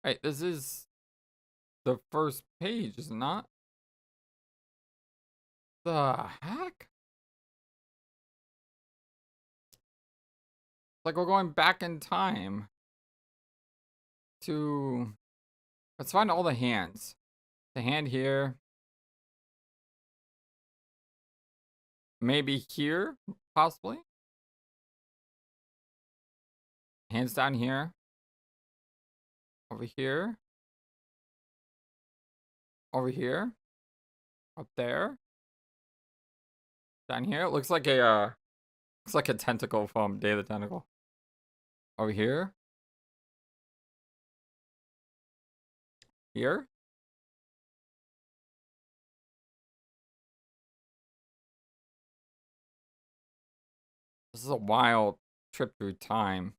Hey, this is the first page, is it not? The heck? Like we're going back in time to... Let's find all the hands. The hand here. Maybe here, possibly. Hands down here. Over here. Over here. Up there. Down here. It looks like a tentacle from Day of the Tentacle. Over here. Here. This is a wild trip through time.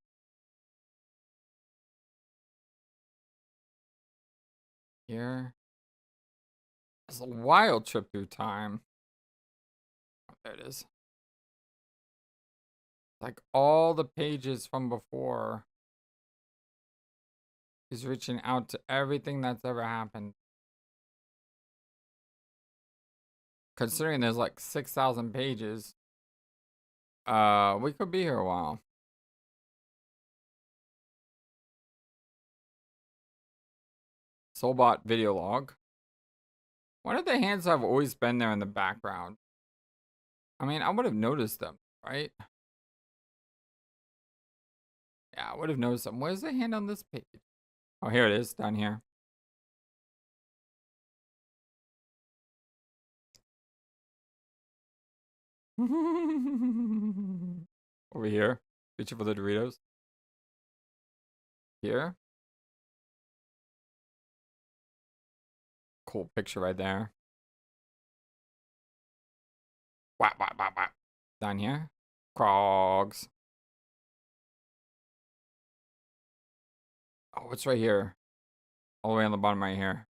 Here. It's a wild trip through time. Oh, there it is. Like all the pages from before. He's reaching out to everything that's ever happened. Considering there's like 6,000 pages. We could be here a while. Soulbot video log. One of the hands have always been there in the background. I mean, I would have noticed them, right? Yeah, I would have noticed them. Where's the hand on this page? Oh, here it is, down here. Over here. Reaching for the Doritos. Here. Cool picture right there. Whap, whap, whap, whap. Down here. Krogs. Oh, it's right here. All the way on the bottom right here.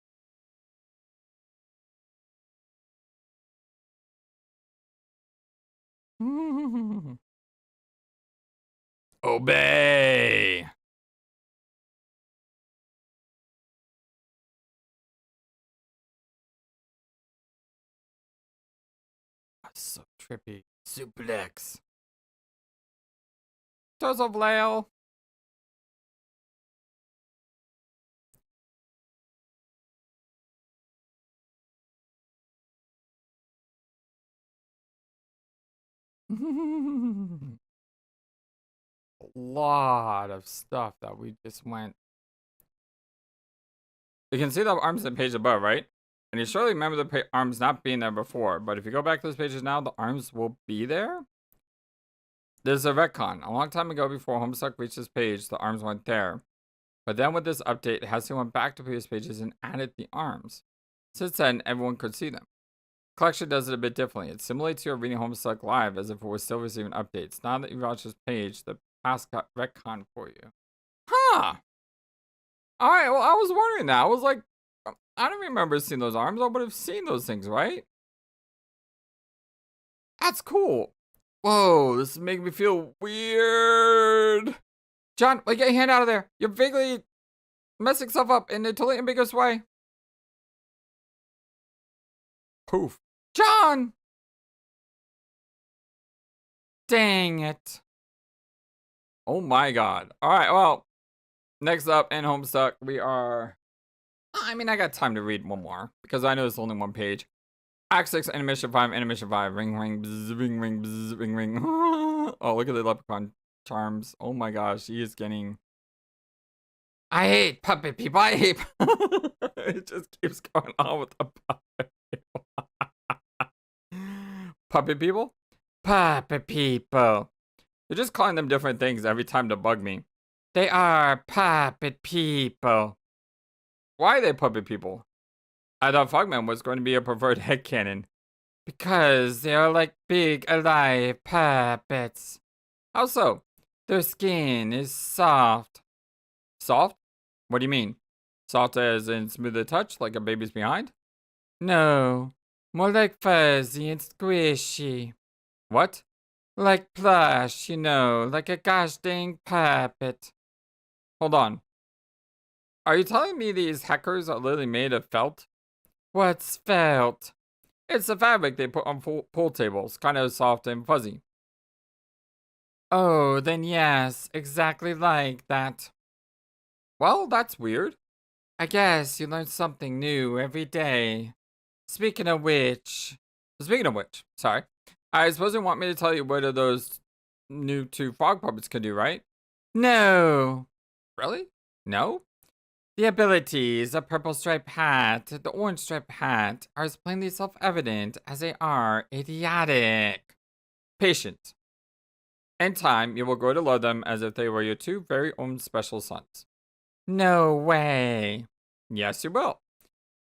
Obey. That's so trippy. Suplex. Toes of Lail. A lot of stuff that we just went. You can see the arms in the page above, right? And you surely remember the arms not being there before. But if you go back to those pages now, the arms will be there. There's a retcon. A long time ago, before Homestuck reached this page, the arms weren't there. But then with this update, it has to went back to previous pages and added the arms. Since then, everyone could see them. Collection does it a bit differently. It simulates your reading Homestuck live as if it was still receiving updates. Now that you watch this page, the past got retcon for you. Huh. Alright, well, I was wondering that. I was like, I don't remember seeing those arms. I would have seen those things, right? That's cool. Whoa, this is making me feel weird. John, like, get your hand out of there. You're vaguely messing stuff up in a totally ambiguous way. Poof. John! Dang it. Oh my god. Alright, well, next up in Homestuck, we are... I mean, I got time to read one more, because I know it's only one page. Act 6, Intermission 5, Intermission 5. Ring, ring, bzz, ring, ring, bzz, ring, ring. Oh, look at the leprechaun charms. Oh my gosh, he is getting... I hate puppet people. I hate... It just keeps going on with the puppet people. Puppet people? Puppet people. You're just calling them different things every time to bug me. They are puppet people. Why are they puppet people? I thought Fogman was going to be a preferred headcanon. Because they are like big, alive puppets. How so? Their skin is soft. Soft? What do you mean? Soft as in smooth to touch, like a baby's behind? No. More like fuzzy and squishy. What? Like plush, you know, like a gosh dang puppet. Hold on. Are you telling me these hackers are literally made of felt? What's felt? It's the fabric they put on pool tables, kind of soft and fuzzy. Oh, then yes, exactly like that. Well, that's weird. I guess you learn something new every day. Sorry. I suppose you want me to tell you what are those new two frog puppets can do, right? No. Really? No? The abilities, the purple striped hat, the orange striped hat, are as plainly self-evident as they are idiotic. Patience. In time, you will grow to love them as if they were your two very own special sons. No way. Yes, you will.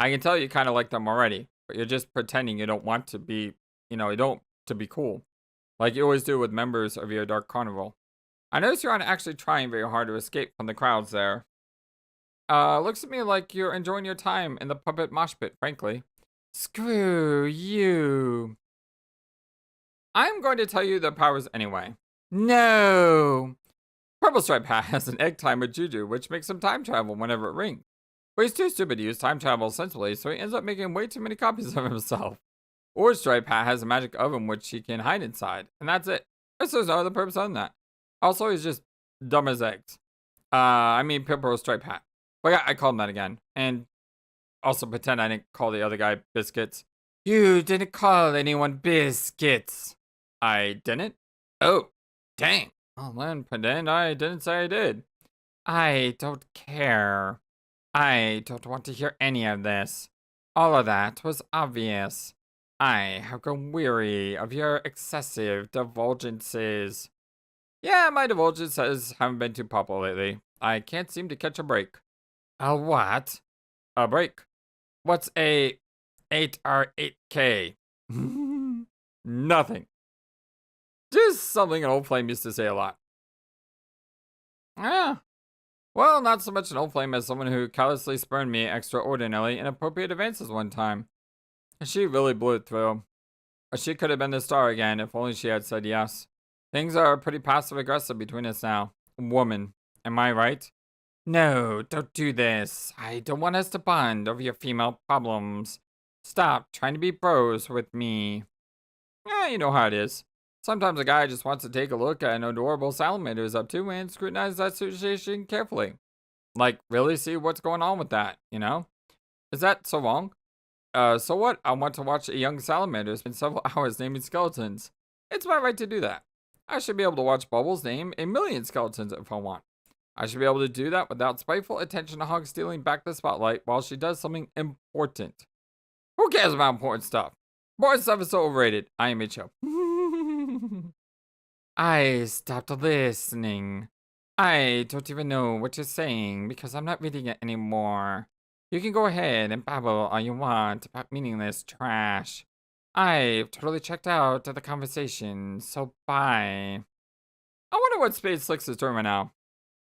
I can tell you kind of like them already, but you're just pretending you don't want to be, you don't to be cool. Like you always do with members of your dark carnival. I notice you aren't actually trying very hard to escape from the crowds there. Looks to me like you're enjoying your time in the puppet mosh pit, frankly. Screw you. I'm going to tell you their powers anyway. No. Purple Stripe Hat has an egg time with JuJu, which makes him time travel whenever it rings. But he's too stupid to use time travel sensibly, so he ends up making way too many copies of himself. Orange Stripe Hat has a magic oven which he can hide inside, and that's it. There's no other purpose other than that. Also, he's just dumb as eggs. Purple Stripe Hat. But yeah, I called him that again. And also pretend I didn't call the other guy Biscuits. You didn't call anyone Biscuits. I didn't? Oh, dang. Oh, then pretend I didn't say I did. I don't care. I don't want to hear any of this. All of that was obvious. I have grown weary of your excessive divulgences. Yeah, my divulgences haven't been too popular lately. I can't seem to catch a break. A what? A break. What's a 8R8K? Nothing. Just something an old flame used to say a lot. Yeah. Well, not so much an old flame as someone who callously spurned me extraordinarily inappropriate advances one time. She really blew it through. She could have been the star again if only she had said yes. Things are pretty passive aggressive between us now. Woman, am I right? No, don't do this. I don't want us to bond over your female problems. Stop trying to be bros with me. Yeah, you know how it is. Sometimes a guy just wants to take a look at an adorable salamander is up to and scrutinize that situation carefully. Like, really see what's going on with that, you know? Is that so wrong? So what? I want to watch a young salamander spend several hours naming skeletons. It's my right to do that. I should be able to watch Bubbles name a million skeletons if I want. I should be able to do that without spiteful attention to Hog stealing back the spotlight while she does something important. Who cares about important stuff? Important stuff is so overrated. I am Mitchell. I stopped listening. I don't even know what you're saying because I'm not reading it anymore. You can go ahead and babble all you want about meaningless trash. I've totally checked out of the conversation, so bye. I wonder what Spade Slicks is doing right now.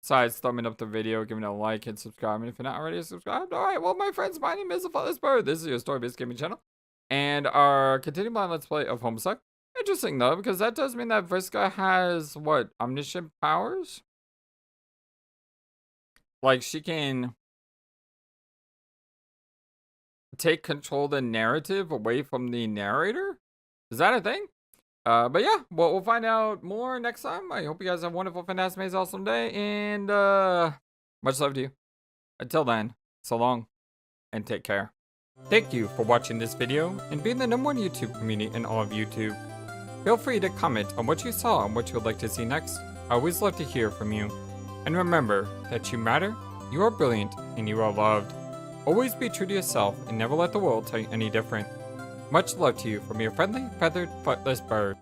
Besides thumbing up the video, giving it a like, and subscribing if you're not already subscribed. Alright, well, my friends, my name is FlightlessBird. This is your story-based gaming channel. And our continuing blind let's play of Homestuck. Interesting, though, because that does mean that Vriska has, what, omniscient powers? Like, she can take control of the narrative away from the narrator? Is that a thing? But yeah, well, we'll find out more next time. I hope you guys have a wonderful, fantastic, amazing, awesome day. And much love to you. Until then, so long and take care. Thank you for watching this video and being the #1 YouTube community in all of YouTube. Feel free to comment on what you saw and what you would like to see next. I always love to hear from you. And remember that you matter, you are brilliant, and you are loved. Always be true to yourself and never let the world tell you any different. Much love to you from your friendly, feathered, flightless bird.